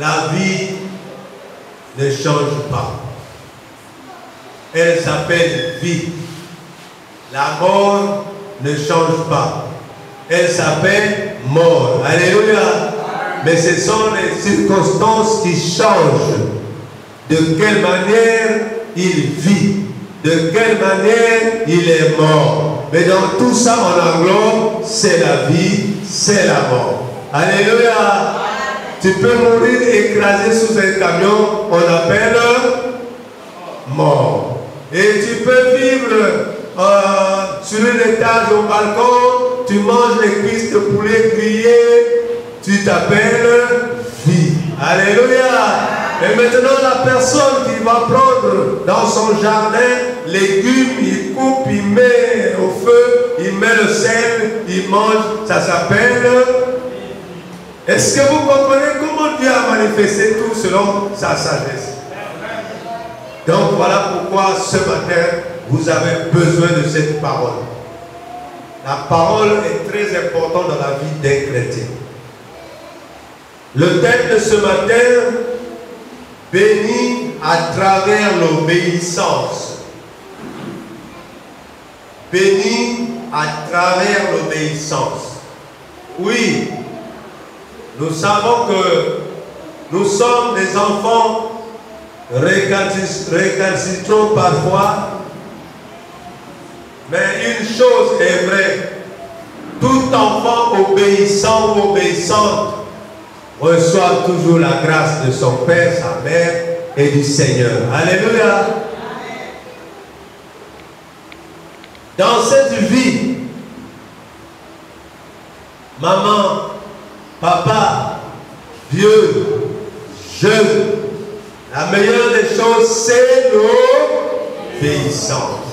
la vie ne change pas. Elle s'appelle vie. La mort ne change pas. Elle s'appelle mort. Alléluia. Mais ce sont les circonstances qui changent. De quelle manière il vit. De quelle manière il est mort. Mais dans tout ça, on englobe, c'est la vie, c'est la mort. Alléluia. Tu peux mourir écrasé sous un camion, on appelle mort. Et tu peux vivre sur un étage au balcon, tu manges les cuisses de poulet grillées, tu t'appelles vie. Alléluia. Et maintenant la personne qui va prendre dans son jardin légumes, il coupe, il met au feu, il met le sel, il mange, ça s'appelle. Est-ce que vous comprenez comment Dieu a manifesté tout selon sa sagesse? Donc voilà pourquoi ce matin, vous avez besoin de cette parole. La parole est très importante dans la vie d'un chrétien. Le thème de ce matin, béni à travers l'obéissance. Béni à travers l'obéissance. Oui, nous savons que nous sommes des enfants récalcitrants parfois, mais une chose est vraie, tout enfant obéissant ou obéissante reçoit toujours la grâce de son Père, sa mère et du Seigneur. Alléluia. Dans cette vie, maman, papa, vieux, jeune, la meilleure des choses, c'est l'obéissance.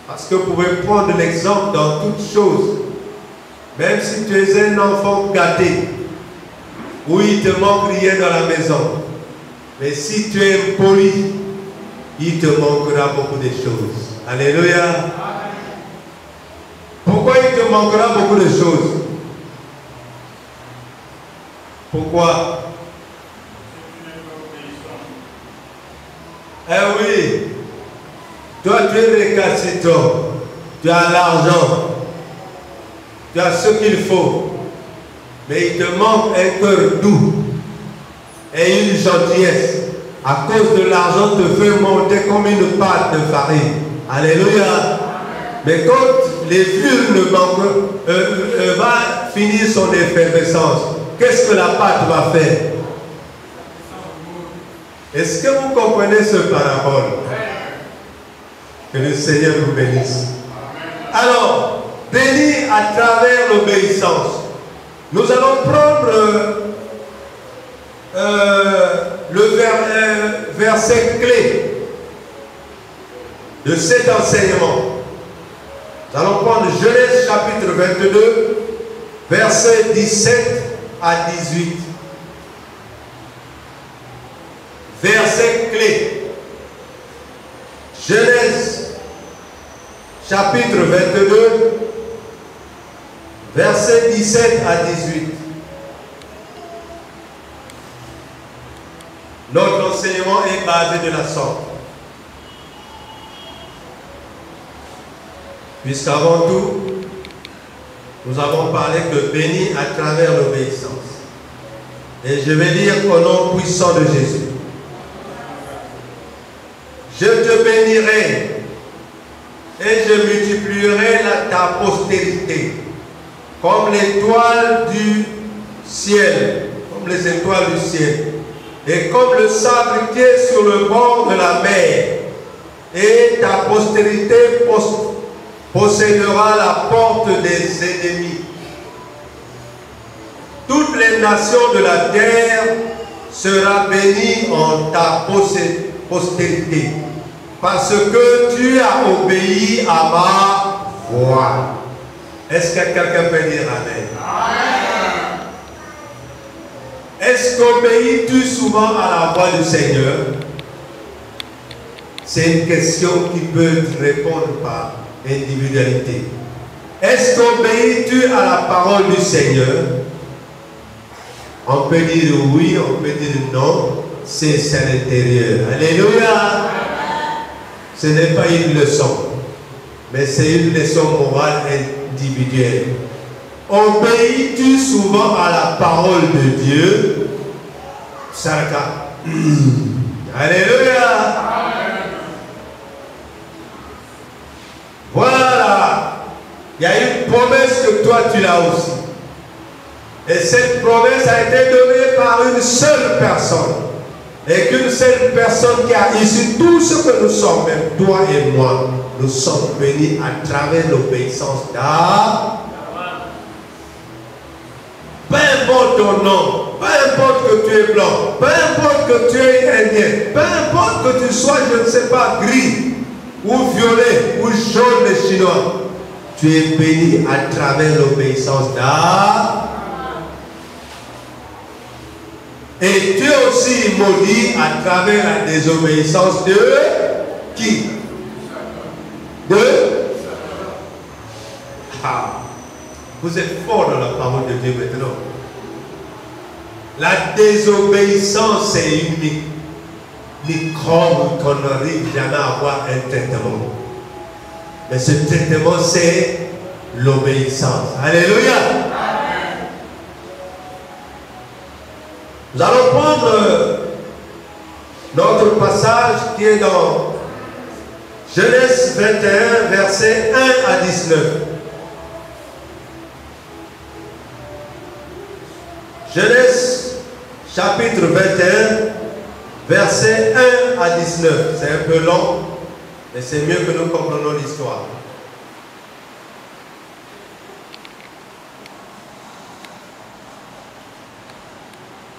Parce que vous pouvez prendre l'exemple dans toutes choses. Même si tu es un enfant gâté, où il te manque rien dans la maison, mais si tu es impoli, il te manquera beaucoup de choses. Alléluia. Pourquoi il te manquera beaucoup de choses? Pourquoi? Eh oui, toi tu es récalcitrant, tu as l'argent, tu as ce qu'il faut, mais il te manque un cœur doux et une gentillesse. À cause de l'argent te fait monter comme une pâte de farine. Alléluia. Mais quand les vieux ne manquent, va finir son effervescence, qu'est-ce que la pâte va faire? Est-ce que vous comprenez ce parabole? Que le Seigneur vous bénisse. Alors, béni à travers l'obéissance. Nous allons prendre le verset clé de cet enseignement. Nous allons prendre Genèse chapitre 22, versets 17 à 18. Verset clé. Genèse chapitre 22, versets 17 à 18. Notre enseignement est basé de la sorte. Puisqu'avant tout, nous avons parlé de béni à travers l'obéissance. Et je vais lire au nom puissant de Jésus. Je te bénirai et je multiplierai ta postérité comme l'étoile du ciel, comme les étoiles du ciel, et comme le sable qui est sur le bord de la mer, et ta postérité possédera la porte des ennemis. Toutes les nations de la terre seront bénies en ta postérité, parce que tu as obéi à ma voix. Est-ce que quelqu'un peut dire Amen? Amen. Est-ce qu'obéis-tu souvent à la voix du Seigneur? C'est une question qui peut répondre par individualité. Est-ce qu'obéis-tu à la parole du Seigneur? On peut dire oui, on peut dire non. C'est à l'intérieur. Alléluia. Ce n'est pas une leçon, mais c'est une leçon morale individuelle. Obéis-tu souvent à la parole de Dieu? Sarka. Alléluia. Voilà. Il y a une promesse que toi tu l'as aussi. Et cette promesse a été donnée par une seule personne. Et qu'une seule personne qui a ici tout ce que nous sommes, même toi et moi, nous sommes venus à travers l'obéissance d'Abraham. Peu importe ton nom, peu importe que tu es blanc, peu importe que tu es indien, peu importe que tu sois, je ne sais pas, gris, ou violet, ou jaune et chinois, tu es béni à travers l'obéissance d'Abraham. Et tu es aussi maudit à travers la désobéissance de qui? Vous êtes fort dans la parole de Dieu maintenant. La désobéissance est unique. Microbe qu'on n'arrive jamais à avoir un traitement. Mais ce traitement, c'est l'obéissance. Alléluia. Nous allons prendre notre passage qui est dans Genèse 21, versets 1 à 19. Genèse chapitre 21, versets 1 à 19. C'est un peu long, mais c'est mieux que nous comprenions l'histoire.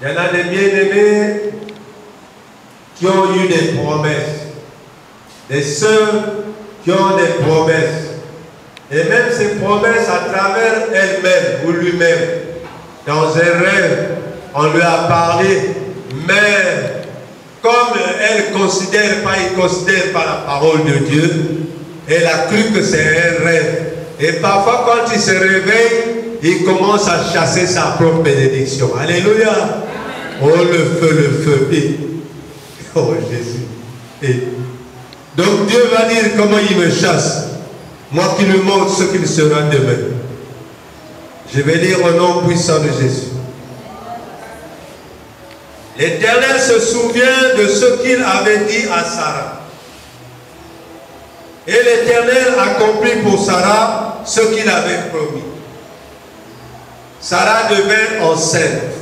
Il y en a des bien-aimés qui ont eu des promesses, des sœurs qui ont des promesses, et même ces promesses à travers elles-mêmes ou lui-même. Dans un rêve, on lui a parlé, mais comme elle ne considère pas la parole de Dieu, elle a cru que c'est un rêve. Et parfois, quand il se réveille, il commence à chasser sa propre bénédiction. Alléluia. Oh, le feu. Oh, Jésus. Et donc, Dieu va dire comment il me chasse. Moi qui lui montre ce qu'il sera demain. Je vais lire au nom puissant de Jésus. L'Éternel se souvient de ce qu'il avait dit à Sarah. Et l'Éternel accomplit pour Sarah ce qu'il avait promis. Sarah devint enceinte.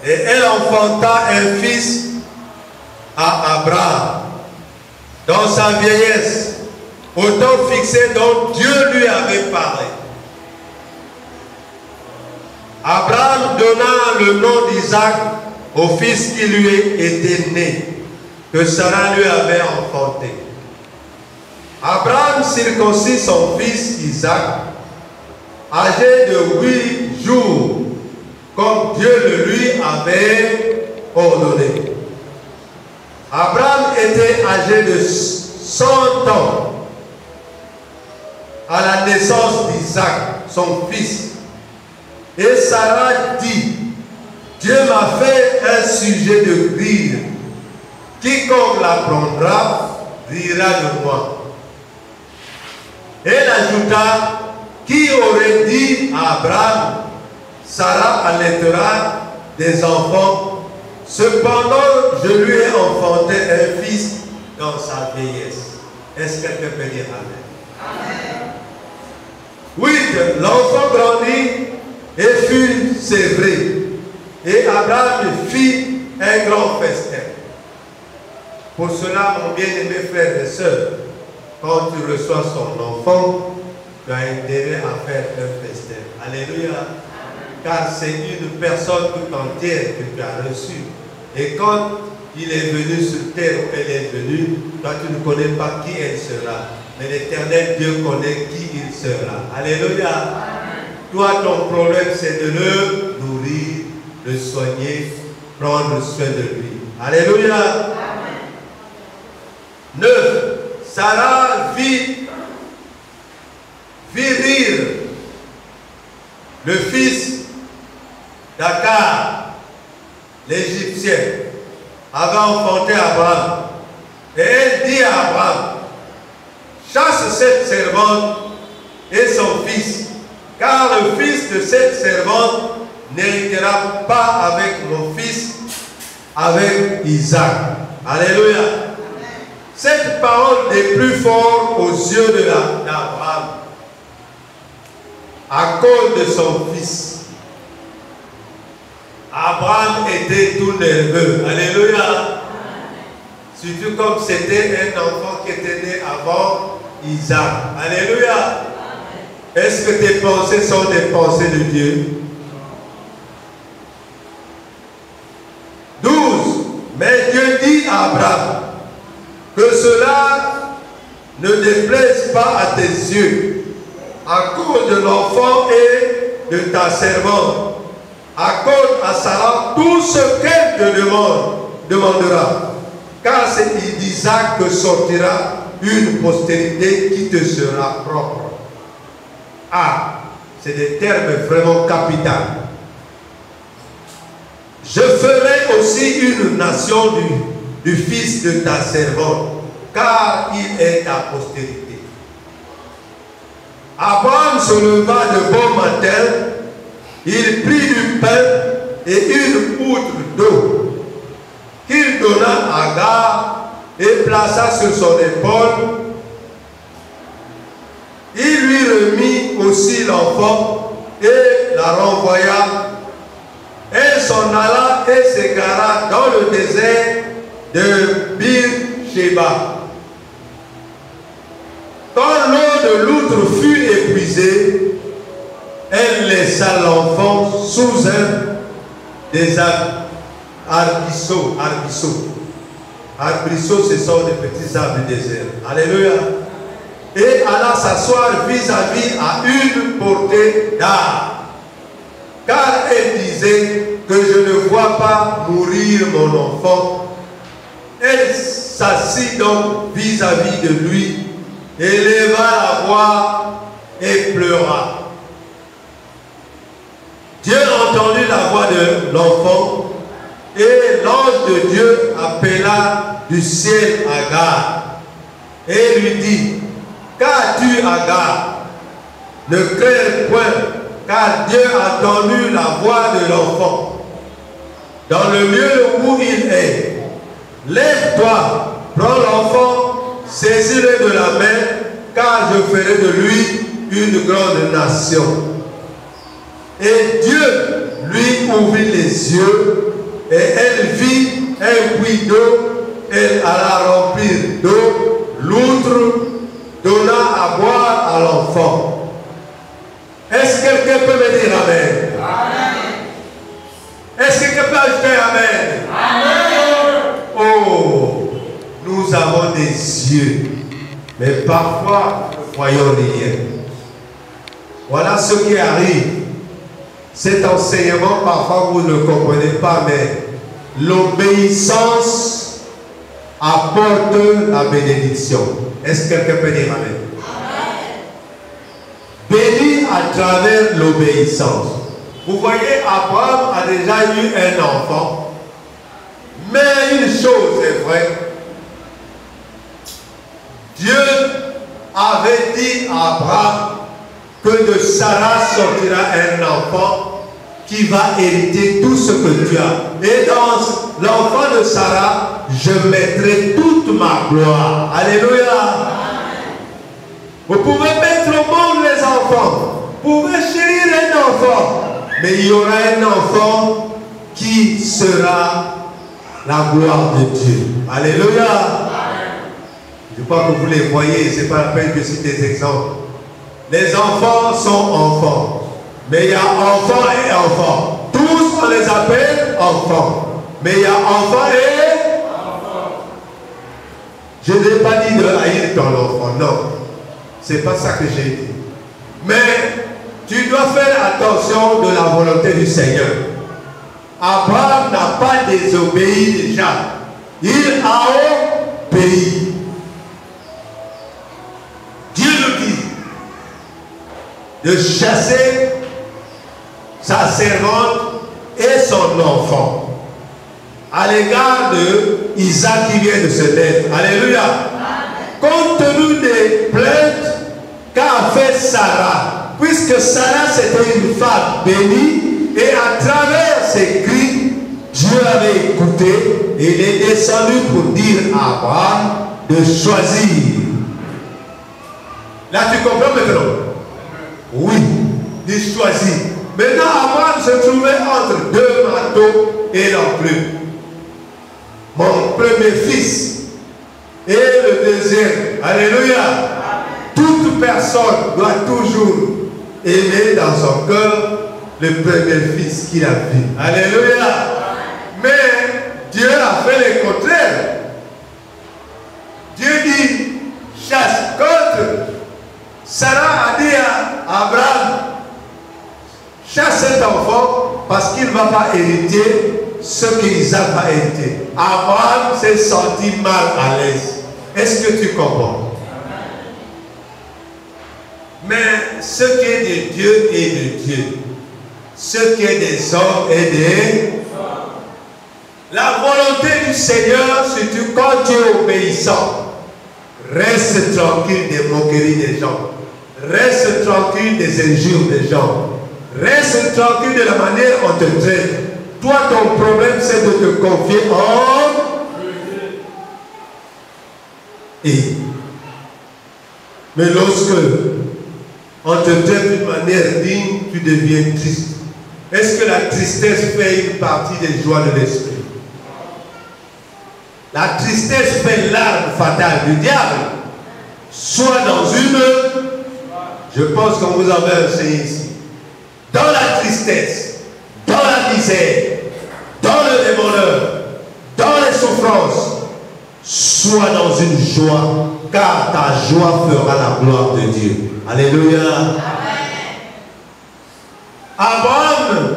Et elle enfanta un fils à Abraham. Dans sa vieillesse, au temps fixé dont Dieu lui avait parlé. Abraham donna le nom d'Isaac au fils qui lui était né, que Sarah lui avait enfanté. Abraham circoncit son fils Isaac, âgé de 8 jours, comme Dieu le lui avait ordonné. Abraham était âgé de 100 ans à la naissance d'Isaac, son fils. Et Sarah dit, Dieu m'a fait un sujet de rire. Quiconque l'apprendra rira de moi. Elle ajouta, qui aurait dit à Abraham, Sarah allaitera des enfants. Cependant, je lui ai enfanté un fils dans sa vieillesse. Est-ce que quelqu'un peut dire Amen? 8. L'enfant grandit et fut sévré. Et Abraham fit un grand festin. Pour cela, mon bien-aimé frère et soeur, quand tu reçois son enfant, tu as intérêt à faire un festin. Alléluia. Car c'est une personne tout entière que tu as reçue. Et quand il est venu sur terre, ou elle est venue, toi tu ne connais pas qui elle sera. Mais l'Éternel Dieu connaît qui il sera. Alléluia. Toi, ton problème, c'est de le nourrir, le soigner, prendre soin de lui. Alléluia. 9. Sarah vit rire le fils d'Agar, l'Égyptien, avait enfanté Abraham. Et elle dit à Abraham, chasse cette servante et son fils, car le fils de cette servante n'héritera pas avec mon fils, avec Isaac. Alléluia. Cette parole est plus forte aux yeux d'Abraham à cause de son fils. Abraham était tout nerveux. Alléluia. Surtout comme c'était un enfant qui était né avant Isaac. Alléluia. Est-ce que tes pensées sont des pensées de Dieu? 12. Mais Dieu dit à Abraham que cela ne déplaise pas à tes yeux à cause de l'enfant et de ta servante. Accorde à Sarah tout ce qu'elle te demandera, car c'est d'Isaac que sortira une postérité qui te sera propre. Ah, c'est des termes vraiment capitaux. Je ferai aussi une nation du fils de ta servante, car il est ta postérité. Abraham se leva de bon matin, il prit du pain et une poutre d'eau qu'il donna à Agar et plaça sur son épaule. Il lui remit aussi l'enfant et la renvoya. Elle s'en alla et s'égara dans le désert de Bir-Sheba. Quand l'eau de l'outre fut épuisée, elle laissa l'enfant sous un des arbrisseaux. Arbrisseaux, ce sont des petits arbres du désert. Alléluia. Et alla s'asseoir vis-à-vis à une portée d'arbre. Car elle disait que je ne vois pas mourir mon enfant. Elle s'assit donc vis-à-vis de lui, éleva la voix et pleura. Dieu entendit la voix de l'enfant et l'ange de Dieu appela du ciel Agar et lui dit, qu'as-tu Agar? Ne crains point, car Dieu a entendu la voix de l'enfant. Dans le lieu où il est, lève-toi, prends l'enfant, saisis-le de la main, car je ferai de lui une grande nation. Et Dieu lui ouvrit les yeux, et elle vit un puits d'eau, elle alla remplir d'eau, l'outre donna à boire à l'enfant. Est-ce que quelqu'un peut me dire Amen? Amen. Est-ce que quelqu'un peut ajouter Amen? Amen. Oh, nous avons des yeux, mais parfois nous ne voyons rien. Voilà ce qui arrive. Cet enseignement, parfois vous ne comprenez pas, mais l'obéissance apporte la bénédiction. Est-ce que quelqu'un peut dire Amen? Béni à travers l'obéissance. Vous voyez, Abraham a déjà eu un enfant, mais une chose est vraie. Dieu avait dit à Abraham que de Sarah sortira un enfant qui va hériter tout ce que tu as. Et dans l'enfant de Sarah, je mettrai toute ma gloire. Alléluia. Vous pouvez mettre au monde les enfants. Vous pouvez chérir un enfant. Mais il y aura un enfant qui sera la gloire de Dieu. Alléluia. Je crois que vous les voyez. Ce n'est pas la peine que je cite des exemples. Les enfants sont enfants. Mais il y a enfants et enfants. Tous on les appelle enfants. Mais il y a enfants et enfants. Je n'ai pas dit de haïr ton enfant. Non. Ce n'est pas ça que j'ai dit. Mais tu dois faire attention de la volonté du Seigneur. Abraham n'a pas désobéi déjà. Il a obéi. Dieu nous dit de chasser sa servante et son enfant. à l'égard de Isaac qui vient de se naître. Alléluia. Compte tenu des plaintes qu'a fait Sarah, puisque Sarah c'était une femme bénie, et à travers ses cris, Dieu avait écouté et il est descendu pour dire à Abraham de choisir. Là tu comprends maintenant? Oui, de choisir. Maintenant Abraham se trouvait entre deux marteaux et leur plume. Mon premier fils et le deuxième. Alléluia. Toute personne doit toujours aimer dans son cœur le premier fils qu'il a vu. Alléluia. Mais Dieu a fait le contraire. Dieu dit, chasse contre. Sarah a dit à Abraham, chasse cet enfant parce qu'il ne va pas hériter ce qu'Isaac va hériter. Abraham s'est senti mal à l'aise. Est-ce que tu comprends? Mais ce qui est de Dieu est de Dieu. Ce qui est des hommes est des... La volonté du Seigneur, surtout quand tu es obéissant, reste tranquille des moqueries des gens. Reste tranquille des injures des gens. Reste tranquille de la manière dont on te traite. Toi, ton problème, c'est de te confier en... Et... Mais lorsque on te traite d'une manière digne, tu deviens triste. Est-ce que la tristesse fait une partie des joies de l'esprit? La tristesse fait l'arme fatale du diable. Soit dans une... Je pense qu'on vous avait enseigné ici. Dans la tristesse, dans la misère, dans le démoneur, dans les souffrances, soit dans une joie, car ta joie fera la gloire de Dieu. Alléluia. Abraham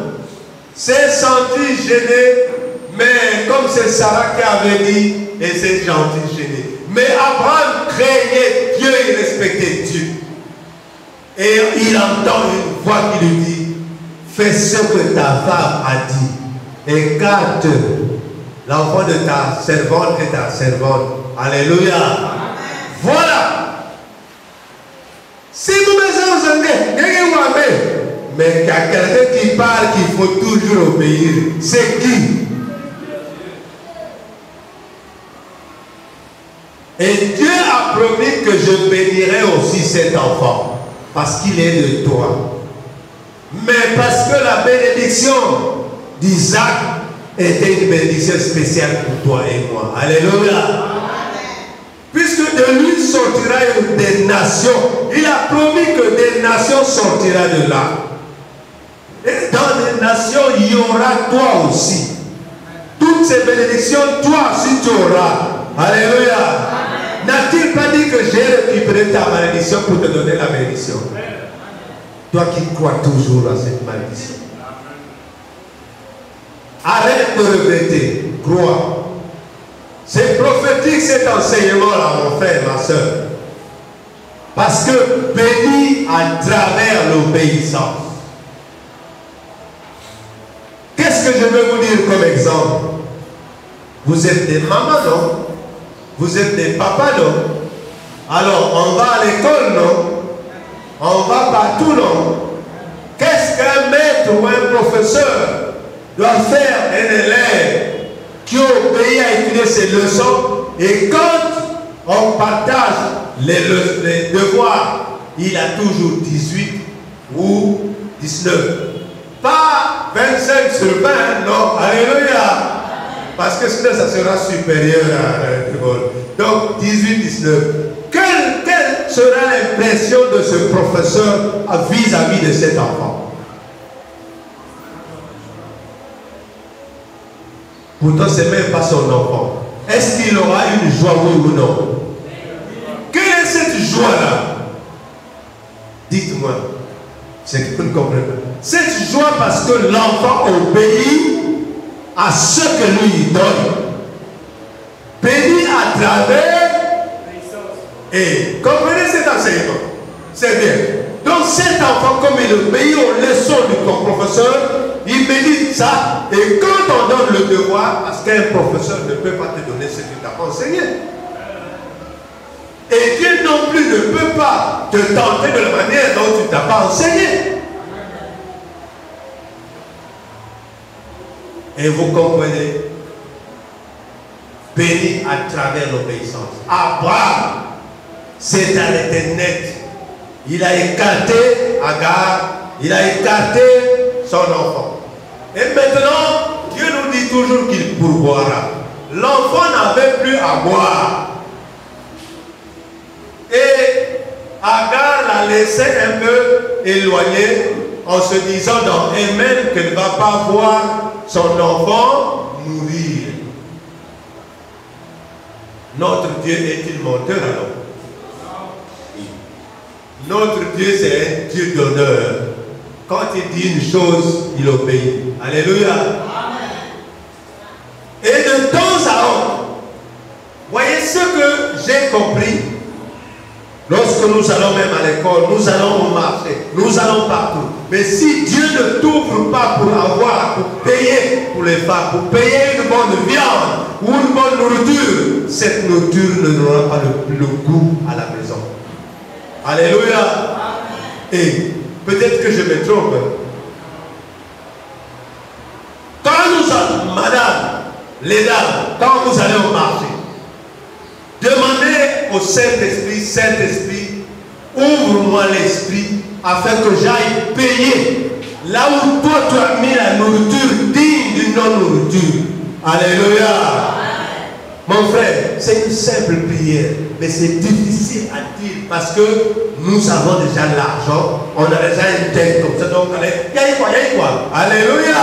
s'est senti gêné, mais comme c'est Sarah qui avait dit, et c'est gentil gêné. Mais Abraham craignait Dieu et respectait Dieu. Et il entend une voix qui lui dit, fais ce que ta femme a dit. Et garde l'enfant de ta servante et ta servante. Alléluia. Voilà. Si vous me dites, mais il y a quelqu'un qui parle qu'il faut toujours obéir. C'est qui? Et Dieu a promis que je bénirai aussi cet enfant. Parce qu'il est de toi. Mais parce que la bénédiction d'Isaac était une bénédiction spéciale pour toi et moi. Alléluia. Puisque de lui sortira des nations. Il a promis que des nations sortiront de là. Et dans les nations, il y aura toi aussi. Toutes ces bénédictions, toi aussi tu auras. Alléluia. N'a-t-il pas dit que j'ai récupéré ta malédiction pour te donner la bénédiction? Toi qui crois toujours à cette malédiction. Arrête de regretter. Crois. C'est prophétique cet enseignement-là, mon frère, ma soeur. Parce que béni à travers l'obéissance. Qu'est-ce que je vais vous dire comme exemple? Vous êtes des mamans, non? Vous êtes des papas, non? Alors, on va à l'école, non? On va partout, non? Qu'est-ce qu'un maître ou un professeur doit faire un élève qui obéit à étudier ses leçons? Et quand on partage les devoirs, il a toujours 18 ou 19. Pas 25 sur 20, non? Alléluia! Parce que sinon, ça sera supérieur à tout le monde. Donc, 18-19. Quelle sera l'impression de ce professeur vis-à-vis de cet enfant? Pourtant, ce n'est même pas son enfant. Est-ce qu'il aura une joie, oui ou non? Quelle est cette joie-là? Dites-moi. C'est que vous ne comprenez pas. Cette joie parce que l'enfant obéit à ce que lui donne. Béni à travers. Et comprenez cet enseignement. C'est bien. Donc cet enfant, comme il obéit aux leçons de ton professeur, il médite ça. Et quand on donne le devoir, parce qu'un professeur ne peut pas te donner ce qu'il t'a enseigné. Et Dieu non plus ne peut pas te tenter de la manière dont tu ne t'as pas enseigné. Et vous comprenez, béni à travers l'obéissance. Abraham, c'est un été net. Il a écarté Agar, il a écarté son enfant. Et maintenant, Dieu nous dit toujours qu'il pourvoira. L'enfant n'avait plus à boire. Et Agar l'a laissé un peu éloigné en se disant dans elle-même qu'elle ne va pas voir son enfant mourir. Notre Dieu est-il menteur alors? Notre Dieu c'est un Dieu d'honneur. Quand il dit une chose, il obéit. Alléluia. Et de temps à autre, voyez ce que j'ai compris. Lorsque nous allons même à l'école, nous allons au marché, nous allons partout. Mais si Dieu ne t'ouvre pas pour avoir, pour payer pour les femmes, pour payer une bonne viande ou une bonne nourriture, cette nourriture n'aura pas le goût à la maison. Alléluia. Et peut-être que je me trompe. Quand nous allons, madame, les dames, quand vous allez au marché, demandez au Saint-Esprit, Saint-Esprit, ouvre-moi l'esprit afin que j'aille payer là où toi tu as mis la nourriture digne d'une non-nourriture. Alléluia. Mon frère, c'est une simple prière, mais c'est difficile à dire parce que nous avons déjà l'argent, on a déjà une tête comme ça, donc il y a quoi. Alléluia.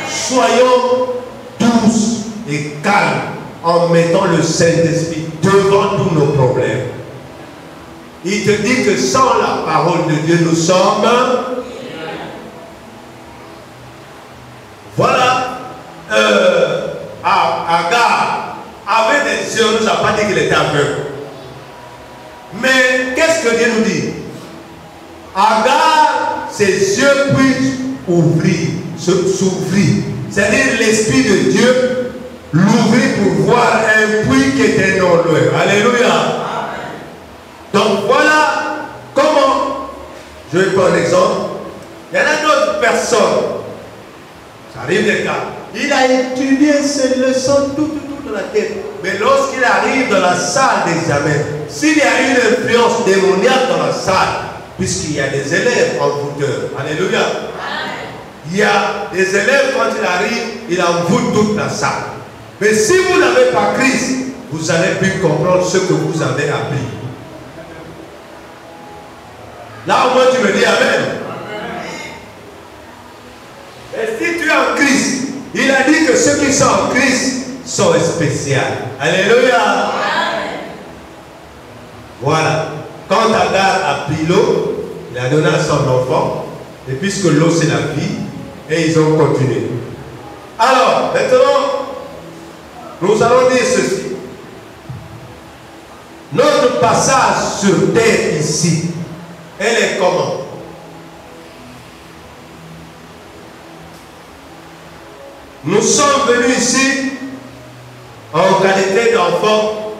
Soyons douces et calmes en mettant le Saint-Esprit devant tous nos problèmes. Il te dit que sans la parole de Dieu, nous sommes. Voilà. Agar avait des yeux, on ne nous a pas dit qu'il était aveugle. Mais qu'est-ce que Dieu nous dit? Agar, ses yeux puissent s'ouvrir. C'est-à-dire l'Esprit de Dieu l'ouvrir pour voir un puits qui était non loin. Alléluia. Donc voilà comment, je vais prendre un exemple. Il y en a d'autres personnes, ça arrive des cas, il a étudié ses leçons tout dans la tête. Mais lorsqu'il arrive dans la salle d'examen, s'il y a une influence démoniaque dans la salle, puisqu'il y a des élèves envoûteurs, alléluia, il y a des élèves quand il arrive, il envoûte toute la salle. Mais si vous n'avez pas Christ, vous allez plus comprendre ce que vous avez appris. Là au moins tu me dis Amen. Et si tu es en Christ, il a dit que ceux qui sont en Christ sont spéciaux. Alléluia. Voilà. Quand Agar a pris l'eau, il a donné à son enfant. Et puisque l'eau c'est la vie, et ils ont continué. Alors, maintenant, nous allons dire ceci. Notre passage sur terre ici, elle est comment? Nous sommes venus ici en qualité d'enfants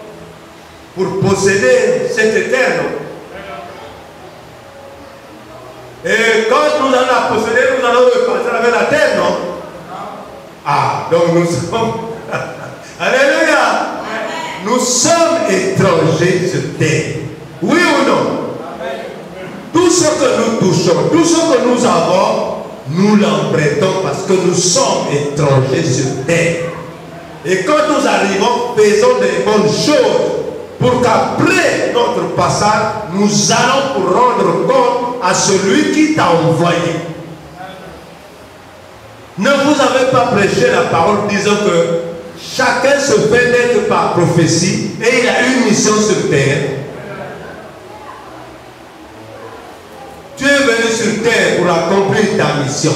pour posséder cet éternel. Et quand nous allons la posséder, nous allons repartir avec la terre, non? Ah, donc nous sommes... Alléluia. Nous sommes étrangers sur terre. Oui ou non? Tout ce que nous touchons, tout ce que nous avons, nous l'empruntons parce que nous sommes étrangers sur terre. Et quand nous arrivons, faisons des bonnes choses pour qu'après notre passage, nous allons pour rendre compte à celui qui t'a envoyé. Ne vous avez pas prêché la parole disant que chacun se fait naître par prophétie et il a une mission sur terre. Tu es venu sur terre pour accomplir ta mission.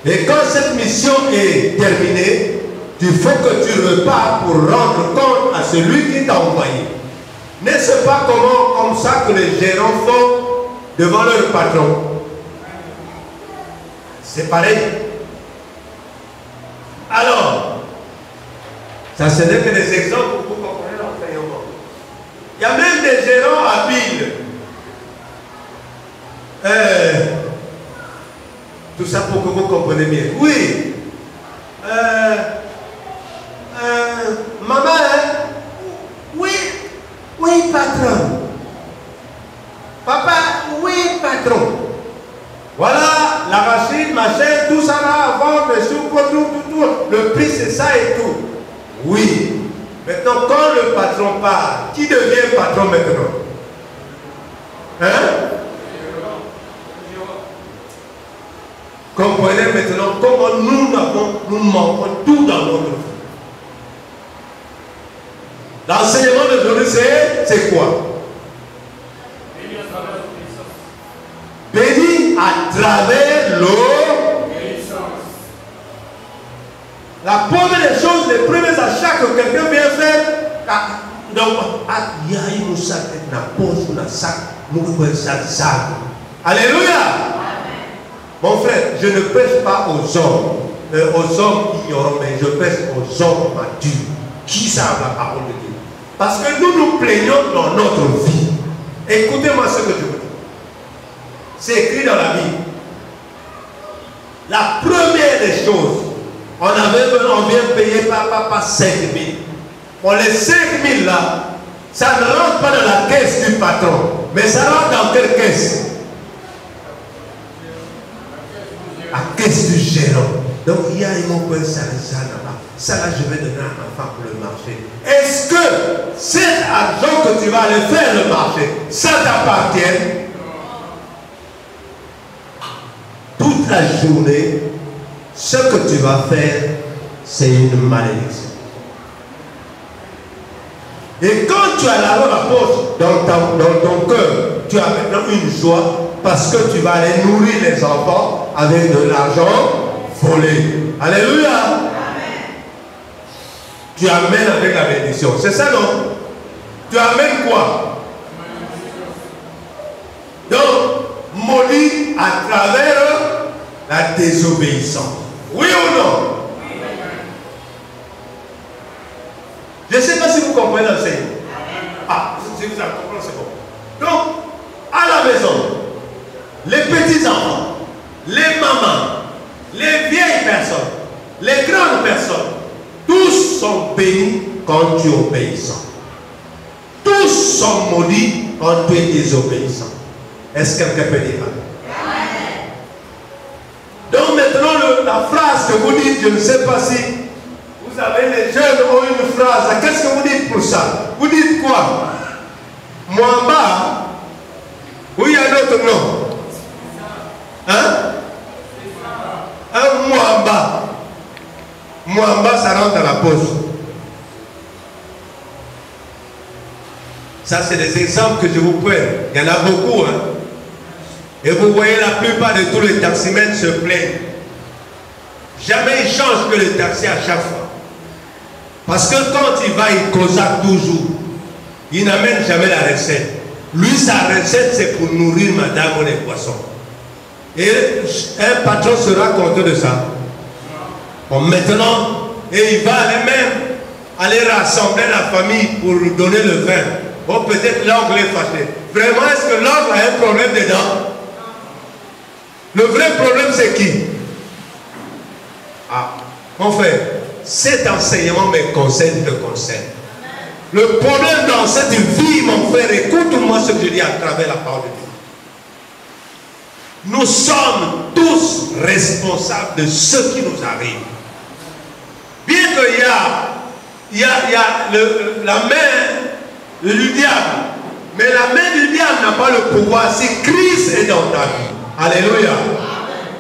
Et quand cette mission est terminée, il faut que tu repars pour rendre compte à celui qui t'a envoyé. N'est-ce pas comme ça que les gérants font devant leur patron? C'est pareil. Alors, ça ce n'est que des exemples pour vous compreniez l'enseignement. Il y a même des gérants habiles. Tout ça pour que vous compreniez bien. Oui. Maman, hein? Oui. Oui, patron. Papa, oui, patron. Voilà, l'arachide, machin, tout ça là, avant, le sucre, tout. Le prix, c'est ça et tout. Oui. Maintenant, quand le patron part, qui devient patron maintenant? Hein? Comprenez maintenant comment nous manquons tout dans notre vie. L'enseignement d'aujourd'hui, c'est quoi? Béni à travers l'obéissance. La première des choses, les premiers achats que quelqu'un vient faire, donc, il y a une sac, une poche, une sac, une sac. Alléluia. Mon frère, je ne prêche pas aux hommes ignorants, mais je prêche aux hommes matures qui savent la parole de Dieu. Parce que nous nous plaignons dans notre vie. Écoutez-moi ce que je vous dis. C'est écrit dans la Bible. La première des choses, on vient payer par 5 000. Pour les 5 000 là, ça ne rentre pas dans la caisse du patron, mais ça rentre dans quelle caisse? La caisse du gérant. Donc il y a un mot ça là-bas. Ça là, je vais donner à ma femme pour le marché. Est-ce que cet argent que tu vas aller faire le marché, ça t'appartient? Toute la journée, ce que tu vas faire, c'est une malédiction. Et quand tu as l'argent dans la poche, dans ton cœur, tu as maintenant une joie parce que tu vas aller nourrir les enfants avec de l'argent volé. Alléluia. Amen. Tu amènes avec la bénédiction. C'est ça, non? Tu amènes quoi? Donc, maudit à travers la désobéissance. Oui ou non? Je ne sais pas si vous comprenez l'enseignement. Ah, si vous avez compris, c'est bon. Donc, à la maison, les petits-enfants, les mamans, les vieilles personnes, les grandes personnes, tous sont bénis quand tu es obéissant. Tous sont maudits quand tu es désobéissant. Est-ce que quelqu'un peut dire? Donc maintenant, la phrase que vous dites, je ne sais pas si vous avez, les jeunes ont une phrase. Qu'est-ce que vous dites pour ça? Vous dites quoi? Mwamba? Oui, il y a un autre nom. Hein? Un Mwamba. Mwamba, ça rentre dans la poche. Ça, c'est des exemples que je vous prends. Il y en a beaucoup. Hein? Et vous voyez, la plupart de tous les taximens se plaignent. Jamais ils changent que le taxi à chaque fois. Parce que quand il va, il consacre toujours. Il n'amène jamais la recette. Lui, sa recette, c'est pour nourrir madame ou les poissons. Et un patron sera content de ça. Bon, maintenant, et il va aller rassembler la famille pour donner le vin. Bon, peut-être l'oncle est fâché. Vraiment, est-ce que l'oncle a un problème dedans? Le vrai problème, c'est qui? Ah, mon frère, cet enseignement me concerne, te concerne. Le problème dans cette vie, mon frère, écoute-moi ce que je dis à travers la parole de Dieu. Nous sommes tous responsables de ce qui nous arrive. Bien qu'il y a la main du diable, mais la main du diable n'a pas le pouvoir si Christ est dans ta vie. Alléluia.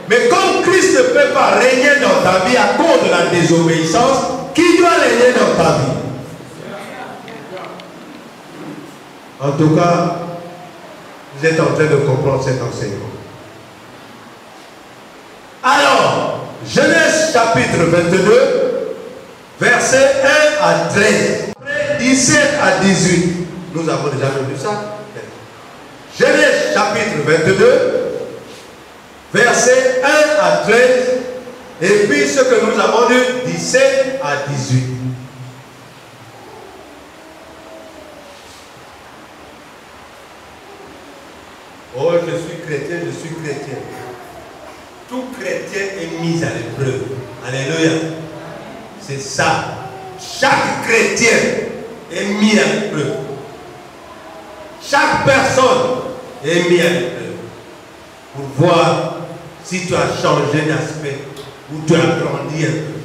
Mais comme Christ ne peut pas régner dans ta vie à cause de la désobéissance, qui doit régner dans ta vie? En tout cas, vous êtes en train de comprendre cet enseignement. Alors, Genèse chapitre 22, versets 1 à 13, 17 à 18. Nous avons déjà vu ça. Genèse chapitre 22, versets 1 à 13, Et puis ce que nous avons lu, 17 à 18. Oh, je suis chrétien, je suis chrétien. Tout chrétien est mis à l'épreuve. Alléluia. C'est ça. Chaque chrétien est mis à l'épreuve. Chaque personne est mis à l'épreuve. Pour voir si tu as changé d'aspect ou tu as grandi un peu.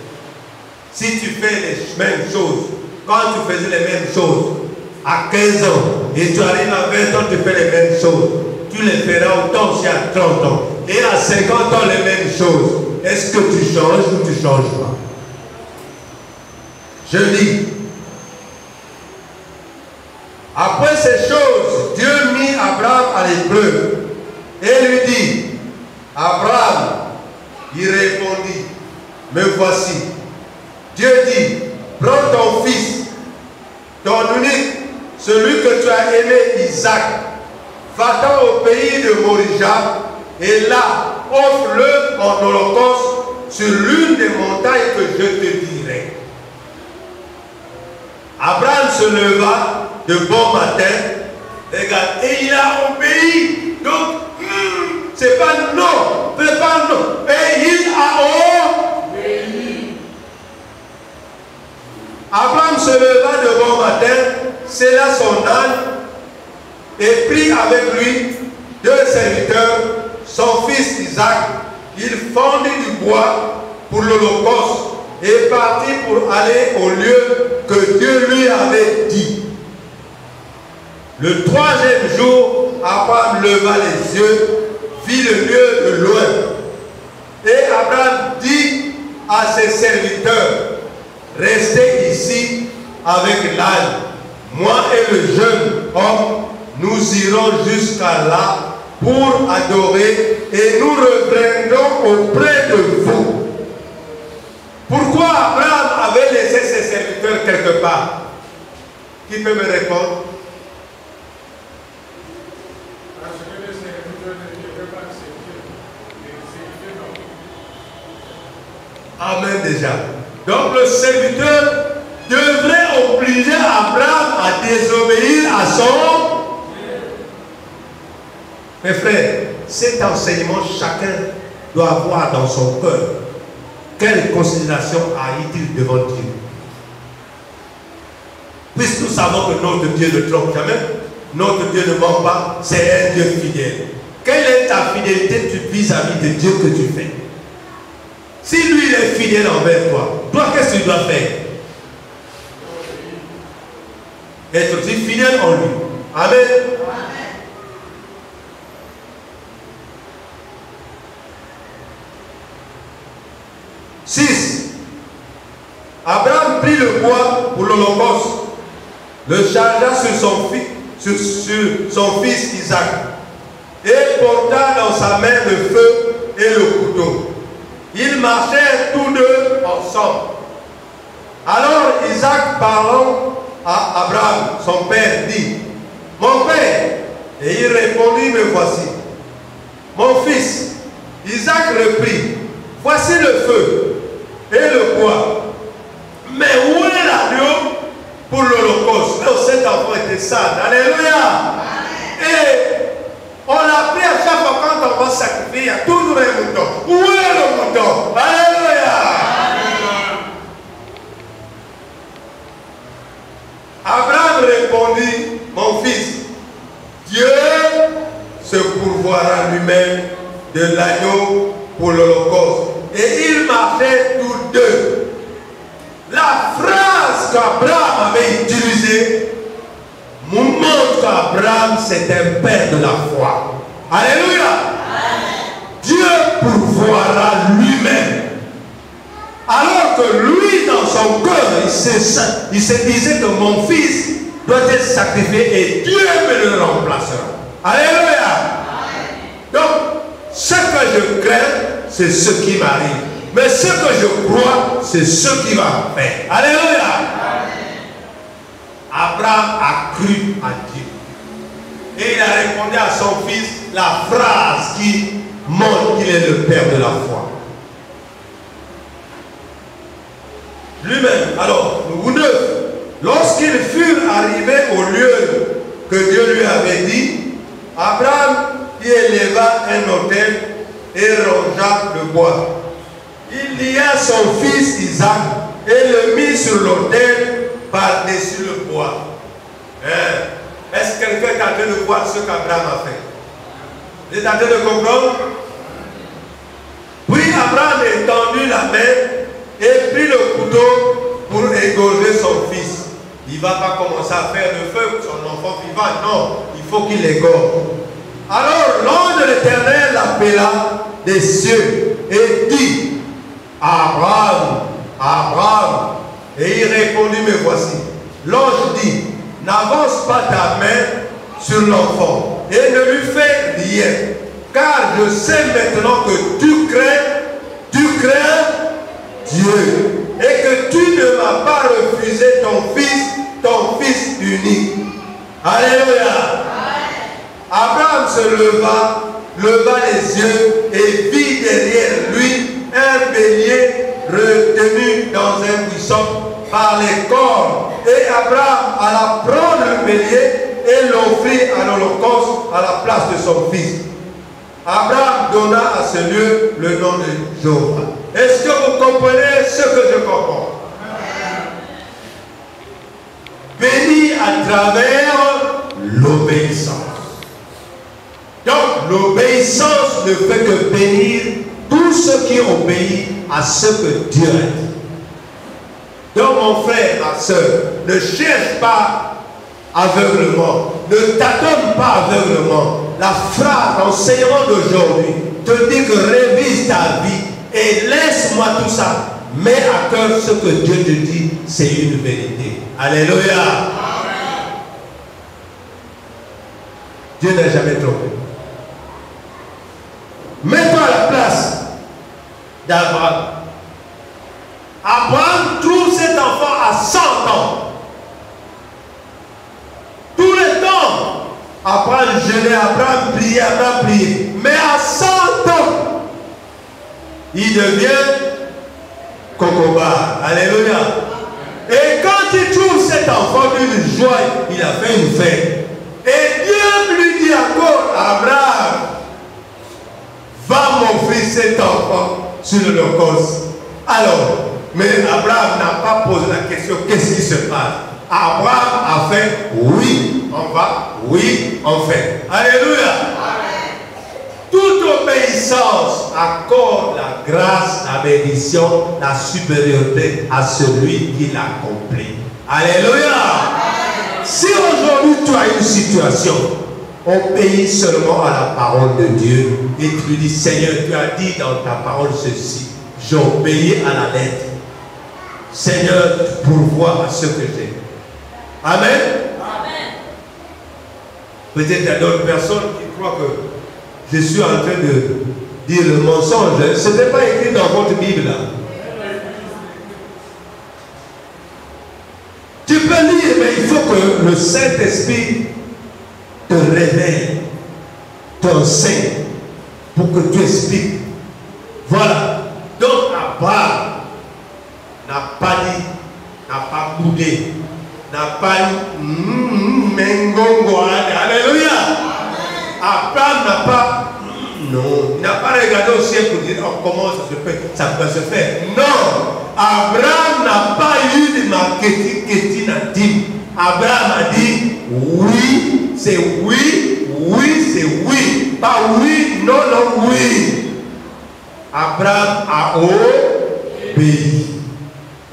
Si tu fais les mêmes choses, quand tu faisais les mêmes choses à 15 ans et tu arrives à 20 ans, tu fais les mêmes choses. Tu les feras autant aussi à 30 ans. Et à 50 ans, les mêmes choses. Est-ce que tu changes ou tu ne changes pas? Je lis. Après ces choses, Dieu mit Abraham à l'épreuve et lui dit, Abraham, il répondit, me voici. Dieu dit, prends ton fils, ton unique, celui que tu as aimé, Isaac, va-t'en au pays de Moria, et là, offre-le en holocauste sur l'une des montagnes que je te dirai. Abraham se leva de bon matin, regarde, et il a obéi. Donc, c'est pas non, c'est pas non. Et il a obéi. Abraham se leva de bon matin, sella son âne, et prit avec lui 2 serviteurs, son fils Isaac. Il fendit du bois pour l'holocauste et partit pour aller au lieu que Dieu lui avait dit. Le 3e jour, Abraham leva les yeux, vit le lieu de loin. Et Abraham dit à ses serviteurs, restez ici avec l'âne. Moi et le jeune homme, nous irons jusqu'à là pour adorer et nous reviendrons auprès de vous. Pourquoi Abraham avait laissé ses serviteurs quelque part? Qui peut me répondre? Parce que les serviteurs ne devaient pas accepter. Amen déjà. Donc le serviteur devrait obliger Abraham à désobéir à son... Mes frères, cet enseignement, chacun doit avoir dans son cœur. Quelle considération a-t-il devant Dieu? Puisque nous savons que notre Dieu ne trompe jamais, notre Dieu ne ment pas, c'est un Dieu fidèle. Quelle est ta fidélité vis-à-vis de Dieu que tu fais? Si lui il est fidèle envers toi, toi qu'est-ce que tu dois faire? Être aussi fidèle en lui. Amen. Amen. Abraham prit le bois pour l'holocauste, le chargea sur son fils Isaac, et porta dans sa main le feu et le couteau. Ils marchèrent tous deux ensemble. Alors Isaac, parlant à Abraham, son père, dit, mon père. Et il répondit, me voici. Mon fils. Isaac reprit, voici le feu et le bois. Mais où est l'agneau pour l'holocauste? Cet enfant était sage. Alléluia. Et on l'a pris à chaque fois quand on va sacrifier, il y a toujours un mouton. Où est le mouton? Alléluia. Abraham répondit, mon fils, Dieu se pourvoira lui-même de l'agneau pour l'holocauste. Et ils marchaient tous deux. La phrase qu'Abraham avait utilisée nous montre qu'Abraham c'est un père de la foi. Alléluia. Amen. Dieu pourvoira lui-même. Alors que lui, dans son cœur, il se disait que mon fils doit être sacrifié et Dieu me le remplacera. Alléluia. Amen. Donc, ce que je crains, c'est ce qui m'arrive. Mais ce que je crois, c'est ce qui va faire. Alléluia. Amen. Abraham a cru à Dieu. Et il a répondu à son fils la phrase qui montre qu'il est le père de la foi. lui-même. Alors, ou 9. Lorsqu'ils furent arrivés au lieu que Dieu lui avait dit, Abraham y éleva un autel et rangea le bois. Il lia son fils Isaac et le mit sur l'autel par-dessus le bois. Est-ce que quelqu'un est en train de voir ce qu'Abraham a fait? Vous êtes en train de comprendre? Puis Abraham étendit la main et prit le couteau pour égorger son fils. Il ne va pas commencer à faire le feu pour son enfant vivant. Non, il faut qu'il l'égorge. Alors l'ange de l'Éternel l'appela des cieux et dit, Abraham, Abraham. Et il répondit, me voici. L'ange dit, n'avance pas ta main sur l'enfant et ne lui fais rien, car je sais maintenant que tu crains Dieu, et que tu ne m'as pas refusé ton fils unique. Alléluia. Abraham se leva les yeux et vit derrière lui un bélier retenu dans un buisson par les cornes. Et Abraham alla prendre le bélier et l'offrit à l'holocauste à la place de son fils. Abraham donna à ce lieu le nom de Jéhovah. Est-ce que vous comprenez ce que je comprends? Béni à travers l'obéissance. Donc l'obéissance ne fait que bénir tous ceux qui obéissent à ce que Dieu a dit. Donc mon frère, ma soeur, ne cherche pas aveuglement, ne t'attends pas aveuglement. La phrase, l'enseignement d'aujourd'hui te dit que révise ta vie et laisse-moi tout ça. Mets à cœur ce que Dieu te dit, c'est une vérité. Alléluia. Amen. Dieu n'a jamais trompé. Mets-toi à la place d'Abraham. Abraham trouve cet enfant à 100 ans. Tout le temps, Abraham jeûnait, Abraham priait. Mais à 100 ans, il devient cocoba. Alléluia. Et quand il trouve cet enfant d'une joie, il a fait une fête. Et Dieu lui dit encore, Abraham, va m'offrir cet enfant sur l'holocauste. Alors, mais Abraham n'a pas posé la question, qu'est-ce qui se passe? Abraham a fait, oui, on va, oui, on fait. Alléluia. Amen. Toute obéissance accorde la grâce, la bénédiction, la supériorité à celui qui l'accomplit. Alléluia. Amen. Si aujourd'hui tu as une situation, obéis seulement à la parole de Dieu et tu lui dis, Seigneur, tu as dit dans ta parole ceci, j'obéis à la lettre. Seigneur, pourvois à ce que j'ai. Amen. Amen. Peut-être il y a d'autres personnes qui croient que je suis en train de dire le mensonge. Ce n'est pas écrit dans votre Bible là. Tu peux lire, mais il faut que le Saint-Esprit te révèle, t'enseigne, pour que tu expliques. Voilà. Donc Abraham n'a pas dit, n'a pas boudé, n'a pas dit mengongo. Alléluia. Abraham n'a pas, non, il n'a pas regardé au ciel pour dire oh, comment ça peut se faire. Non, Abraham n'a pas eu de marketing à dire. Abraham a dit oui, c'est oui, oui, c'est oui. Pas oui, non, non, oui. Abraham a obéi.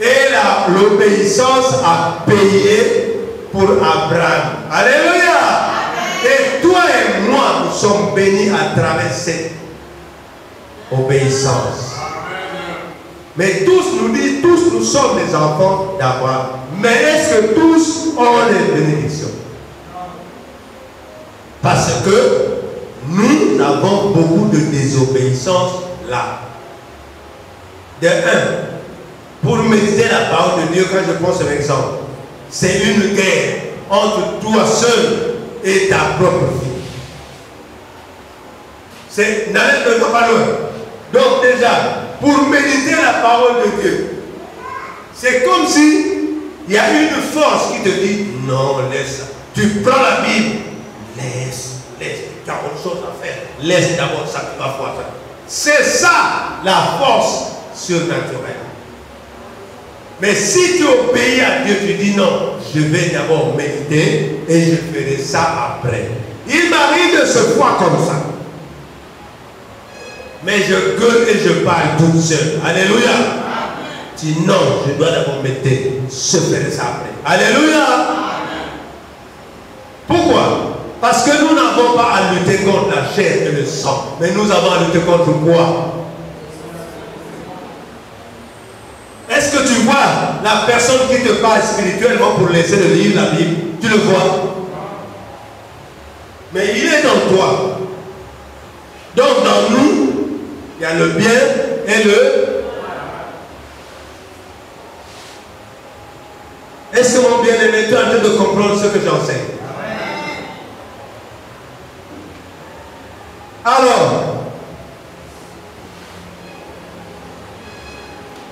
Et l'obéissance a payé pour Abraham. Alléluia. Amen. Et toi et moi, nous sommes bénis à travers cette obéissance. Amen. Mais tous nous disent, tous nous sommes les enfants d'Abraham. Mais est-ce que tous ont les bénédictions? Parce que nous avons beaucoup de désobéissance là. De un, pour méditer la parole de Dieu, quand je prends cet exemple, c'est une guerre entre toi seul et ta propre vie. C'est ne pas loin. Donc déjà, pour méditer la parole de Dieu, C'est comme si il y a une force qui te dit non, laisse ça. Tu prends la Bible, laisse, tu as autre chose à faire. Laisse d'abord ça, tu vas voir ça. C'est ça la force surnaturelle. Mais si tu obéis à Dieu, tu dis non, je vais d'abord méditer et je ferai ça après. Il m'arrive de se voir comme ça. Mais je gueule et je parle toute seule. Alléluia. Tu dis non, je dois d'abord méditer, je ferai ça après. Alléluia. Pourquoi? Parce que nous n'avons pas à lutter contre la chair et le sang. Mais nous avons à lutter contre quoi? Est-ce que tu vois la personne qui te parle spirituellement pour laisser de lire la Bible? Tu le vois? Mais il est dans toi. Donc dans nous, il y a le bien et le... Est-ce que mon bien-aimé, tu es en train de comprendre ce que j'enseigne? Alors,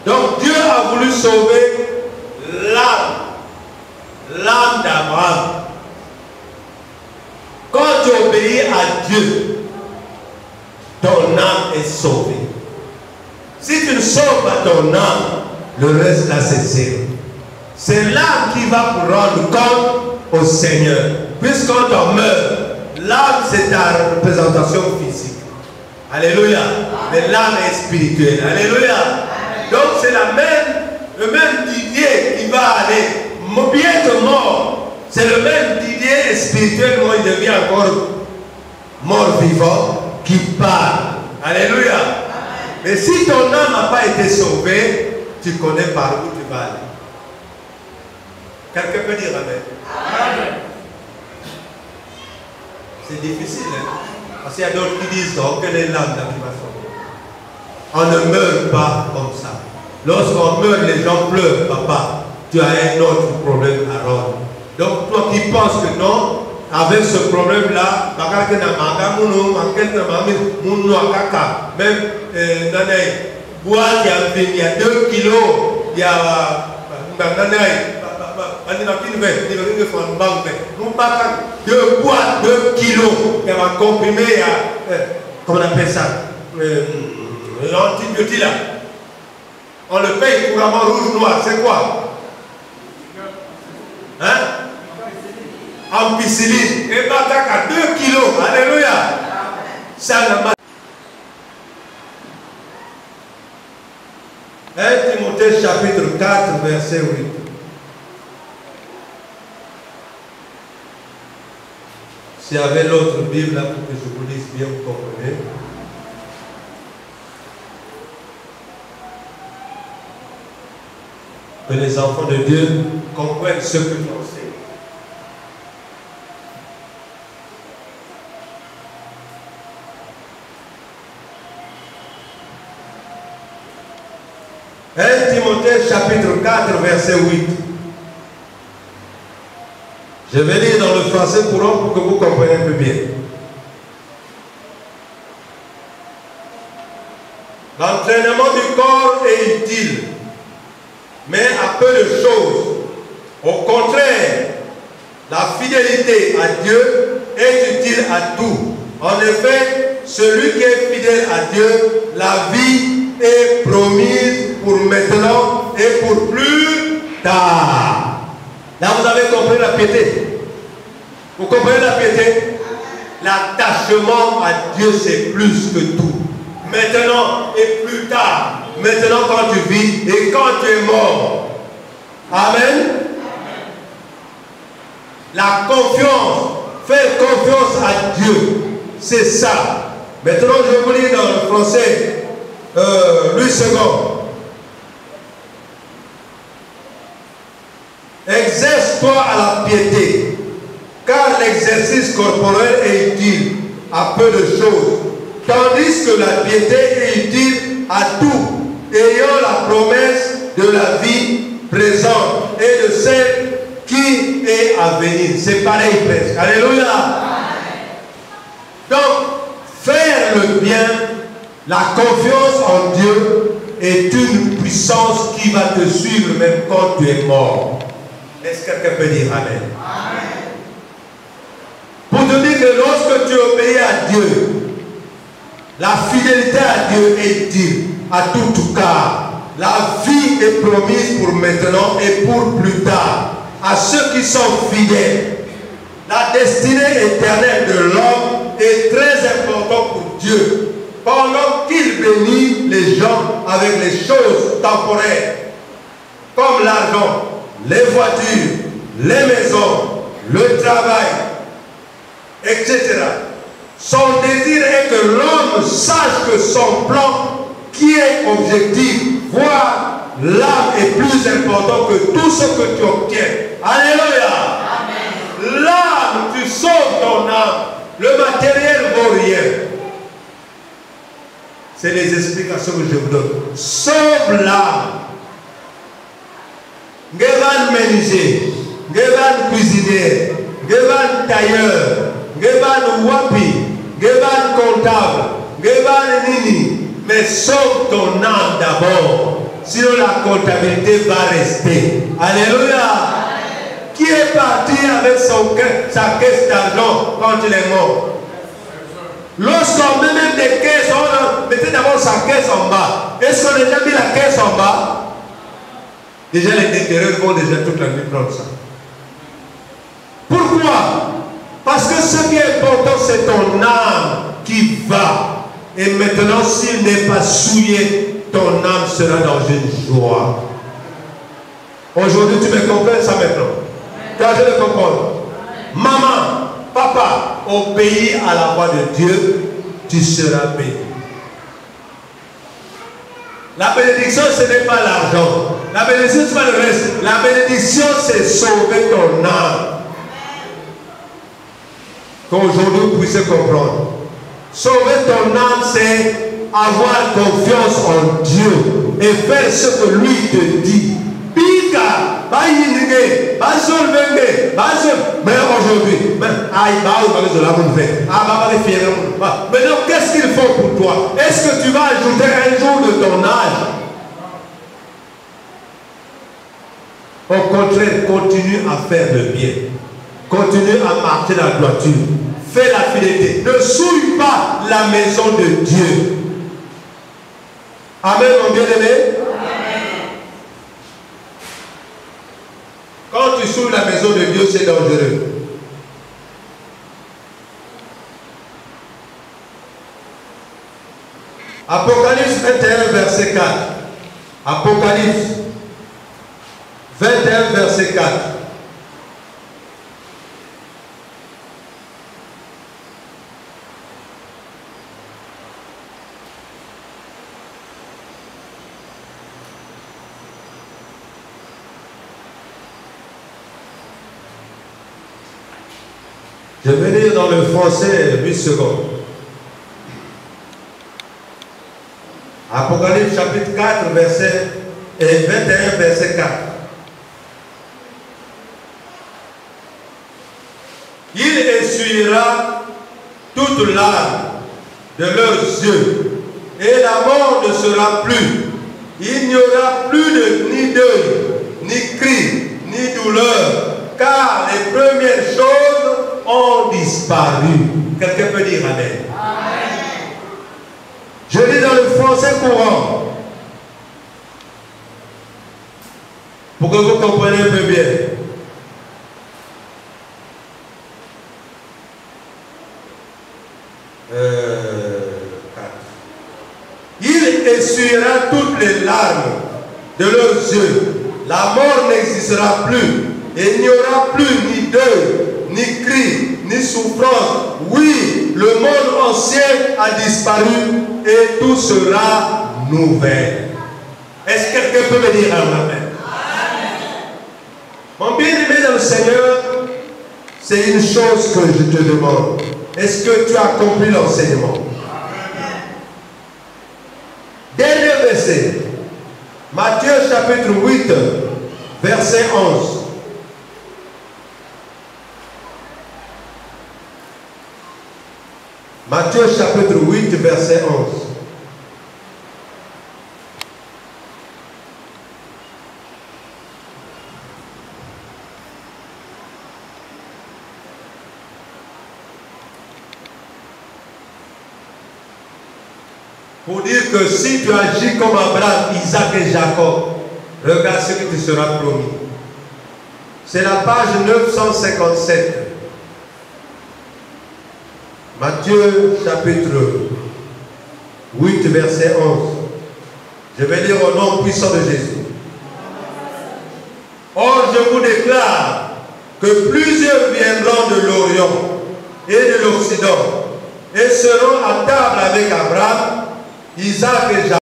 donc Dieu a voulu sauver l'âme d'Abraham. Quand tu obéis à Dieu, ton âme est sauvée. Si tu ne sauves pas ton âme, le reste là c'est zéro. C'est l'âme qui va rendre compte au Seigneur. Puisqu'on t'en meurt, l'âme c'est ta représentation physique. Alléluia. Mais l'âme est spirituelle. Alléluia. Donc c'est le même Didier qui va aller, bien que mort, c'est le même Didier spirituellement, il devient encore mort vivant qui parle. Alléluia. Mais si ton âme n'a pas été sauvée, tu connais par où tu vas aller. Quelqu'un peut dire amen. Amen. C'est difficile, hein? Parce qu'il y a d'autres qui disent donc que les l'âme là qui va sauver. On ne meurt pas comme ça. Lorsqu'on meurt, les gens pleurent, papa. Tu as un autre problème à rendre. Donc toi qui penses que non, avec ce problème-là, même il y a 2 kilos, il y a deux boîtes, 2 kilos, il y a un comprimé, comment on appelle ça, l'antibiotique là. On le paye couramment rouge noir, c'est quoi? Hein? Ampicilline. Et Bakaka, 2 kilos. Alléluia. Ça n'a pas. 1 Timothée chapitre 4, verset 8. S'il y avait l'autre Bible là pour que je vous lise bien, vous comprenez. Que les enfants de Dieu comprennent ce que j'enseigne. Timothée chapitre 4 verset 8. Je vais lire dans le français pour que vous compreniez un peu bien. L'entraînement du corps est utile, mais à peu de choses. Au contraire, la fidélité à Dieu est utile à tout. En effet, celui qui est fidèle à Dieu, la vie est promise pour maintenant et pour plus tard. Là, vous avez compris la piété. Vous comprenez la piété? L'attachement à Dieu, c'est plus que tout. Maintenant et plus tard. Maintenant quand tu vis et quand tu es mort. Amen. La confiance. Faire confiance à Dieu. C'est ça. Maintenant je vous lis dans le français. Louis II. Exerce-toi à la piété, car l'exercice corporel est utile à peu de choses, tandis que la piété est utile à tout, ayant la promesse de la vie présente et de celle qui est à venir. C'est pareil presque. Alléluia. Donc, faire le bien, la confiance en Dieu, est une puissance qui va te suivre même quand tu es mort. Est-ce que quelqu'un peut dire Amen? Amen. Pour te dire que lorsque tu obéis à Dieu, la fidélité à Dieu est due à tout cas. La vie est promise pour maintenant et pour plus tard. À ceux qui sont fidèles, la destinée éternelle de l'homme est très importante pour Dieu. Pendant qu'il bénit les gens avec les choses temporaires, comme l'argent, les voitures, les maisons, le travail, etc. Son désir est que l'homme sache que son plan, qui est objectif, voire l'âme, est plus important que tout ce que tu obtiens. Alléluia. Amen. L'âme, tu sauves ton âme. Le matériel ne vaut rien. C'est les explications que je vous donne. Sauve l'âme. Gevan menuisier, Gevan cuisinier, Gevan tailleur, Gevan wapi, Gevan comptable, Gevan nini. Mais sauve ton âme d'abord. Sinon la comptabilité va rester. Alléluia. Amen. Qui est parti avec sa caisse d'argent quand il est mort? Lorsqu'on met même des caisses, on mettait d'abord sa caisse en bas. Est-ce qu'on a déjà mis la caisse en bas? Déjà les déterreurs vont déjà toute la nuit prendre ça. Pourquoi? Parce que ce qui est important, c'est ton âme qui va. Et maintenant, s'il n'est pas souillé, ton âme sera dans une joie. Aujourd'hui, tu me comprends ça maintenant? Quand je le comprends. Maman, papa, obéis à la voix de Dieu, tu seras béni. La bénédiction, ce n'est pas l'argent. La bénédiction, ce n'est pas le reste. La bénédiction, c'est sauver ton âme. Qu'aujourd'hui, vous puissiez comprendre. Sauver ton âme, c'est avoir confiance en Dieu et faire ce que lui te dit. Mais aujourd'hui, maintenant, qu'est-ce qu'il faut pour toi? Est-ce que tu vas ajouter un jour de ton âge? Au contraire, continue à faire le bien. Continue à marcher dans la droiture. Fais la fidélité. Ne souille pas la maison de Dieu. Amen, mon bien-aimé. Quand tu souilles la maison de Dieu, c'est dangereux. Apocalypse 21, verset 4. Apocalypse 21, verset 4. Je vais lire dans le français 8 secondes. Apocalypse chapitre 4, verset 21, verset 4. Il essuiera toute larme de leurs yeux, et la mort ne sera plus. Il n'y aura plus ni deuil, ni cri, ni douleur, car les premières choses ont disparu. Quelqu'un peut dire Amen. Amen. Je lis dans le français courant pour que vous compreniez un peu bien. Il essuiera toutes les larmes de leurs yeux. La mort n'existera plus. Et il n'y aura plus ni deuil, ni cri, ni souffrance. Oui, le monde ancien a disparu et tout sera nouvel. Est-ce que quelqu'un peut me dire Amen? Mon bien-aimé dans le Seigneur, c'est une chose que je te demande. Est-ce que tu as compris l'enseignement? Dernier verset. Matthieu chapitre 8, verset 11. Matthieu chapitre 8, verset 11. Pour dire que si tu agis comme Abraham, Isaac et Jacob, regarde ce qui te sera promis. C'est la page 957. Matthieu chapitre 8, verset 11. Je vais lire au nom puissant de Jésus. Or, je vous déclare que plusieurs viendront de l'Orient et de l'Occident et seront à table avec Abraham, Isaac et Jacob.